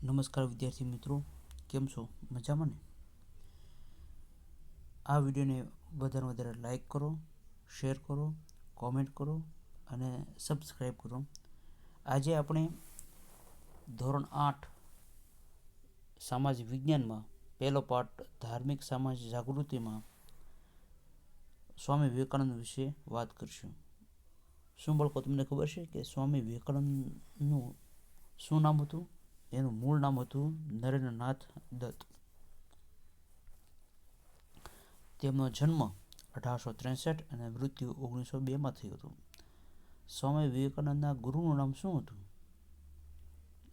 નમસ્કાર વિદ્યાર્થી મિત્રો, કેમ છો? મજામાં ને? આ વિડીયોને વધારે વધારે લાઈક કરો, શેર કરો, કોમેન્ટ કરો અને સબસ્ક્રાઈબ કરો. આજે આપણે ધોરણ 8 સામાજિક વિજ્ઞાનમાં પહેલો પાઠ ધાર્મિક સમાજ જાગૃતિમાં સ્વામી વિવેકાનંદ વિશે વાત કરશું. શું બાળકો તમને ખબર છે કે સ્વામી વિવેકાનંદનું શું નામ હતું? એનું મૂળ નામ હતું નરેન્દ્રનાથ દત્ત. તેમનો જન્મ 1863 અને મૃત્યુ 1902માં થયું હતું. સ્વામી વિવેકાનંદના ગુરુનું નામ શું હતું?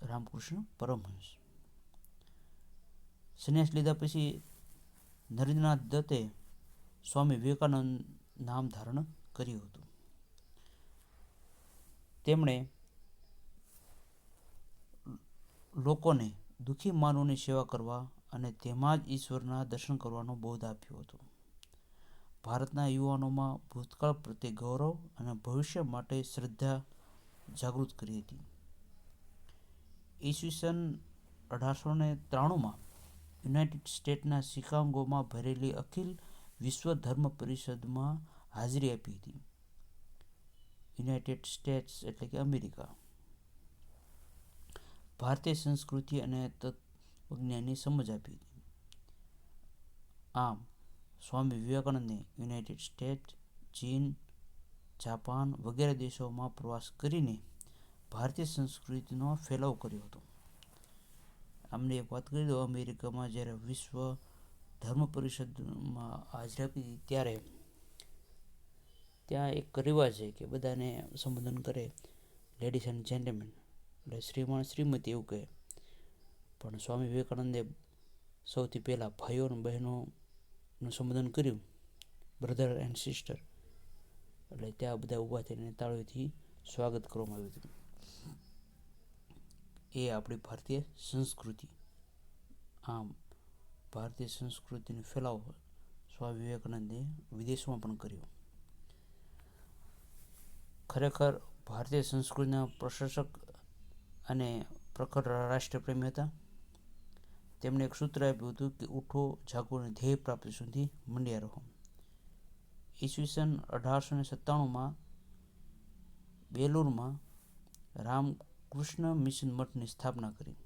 રામકૃષ્ણ પરમહંસ. સંન્યાસ લીધા પછી નરેન્દ્રનાથ દત્તે સ્વામી વિવેકાનંદ નામ ધારણ કર્યું હતું. તેમણે લોકોને દુઃખી માનવની સેવા કરવા અને તેમાં જ ઈશ્વરના દર્શન કરવાનો બોધ આપ્યો હતો. ભારતના યુવાનોમાં ભૂતકાળ પ્રત્યે ગૌરવ અને ભવિષ્ય માટે શ્રદ્ધા જાગૃત કરી હતી. ઈસવીસન 1893માં યુનાઇટેડ સ્ટેટ્સના શિકાગોમાં ભરેલી અખિલ વિશ્વ ધર્મ પરિષદમાં હાજરી આપી હતી. યુનાઇટેડ સ્ટેટ્સ એટલે કે અમેરિકા. ભારતીય સંસ્કૃતિ અને તત્વજ્ઞાનની સમજ આપી હતી. આમ સ્વામી વિવેકાનંદે યુનાઇટેડ સ્ટેટ્સ, ચીન, જાપાન વગેરે દેશોમાં પ્રવાસ કરીને ભારતીય સંસ્કૃતિનો ફેલાવ કર્યો હતો. આમને એક વાત કરી દો, અમેરિકામાં જ્યારે વિશ્વ ધર્મ પરિષદમાં હાજરી આપી હતી ત્યારે ત્યાં એક રિવાજ છે કે બધાને સંબોધન કરે, લેડીઝ એન્ડ જેન્ટલમેન, એટલે શ્રીમાન શ્રીમતી એવું કહે. પણ સ્વામી વિવેકાનંદે સૌથી પહેલાં ભાઈઓ અને બહેનોનું સંબોધન કર્યું, બ્રધર એન્ડ સિસ્ટર. એટલે ત્યાં બધા ઊભા થઈને તાળીઓથી સ્વાગત કરવામાં આવ્યું હતું. એ આપણી ભારતીય સંસ્કૃતિ. આમ ભારતીય સંસ્કૃતિનો ફેલાવો સ્વામી વિવેકાનંદે વિદેશમાં પણ કર્યો. ખરેખર ભારતીય સંસ્કૃતિના પ્રશંસક અને પ્રખર રાષ્ટ્રપ્રેમી હતા. તેમણે એક સૂત્ર આપ્યું હતું કે ઉઠો, જાગો અને ધ્યેય પ્રાપ્તિ સુધી મંડ્યા રહો. ઈસવીસન 1897માં બેલુરમાં રામકૃષ્ણ મિશન મઠની સ્થાપના કરી.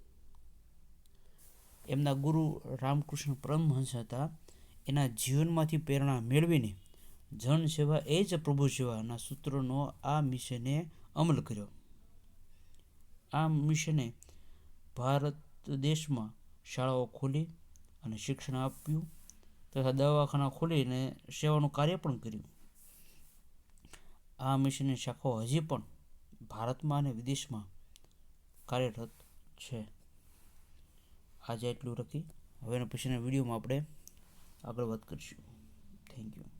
એમના ગુરુ રામકૃષ્ણ પરમહંસ હતા. એના જીવનમાંથી પ્રેરણા મેળવીને જન સેવા એ જ પ્રભુ સેવાના સૂત્રનો આ મિશને અમલ કર્યો. આ મિશને ભારત દેશમાં શાળાઓ ખોલી અને શિક્ષણ આપ્યું તથા દવાખાના ખોલીને સેવાનું કાર્ય પણ કર્યું. આ મિશનની શાખાઓ હજી પણ ભારતમાં અને વિદેશમાં કાર્યરત છે. આજે એટલું રાખી, હવે પછીના વિડીયોમાં આપણે આગળ વાત કરીશું. Thank you.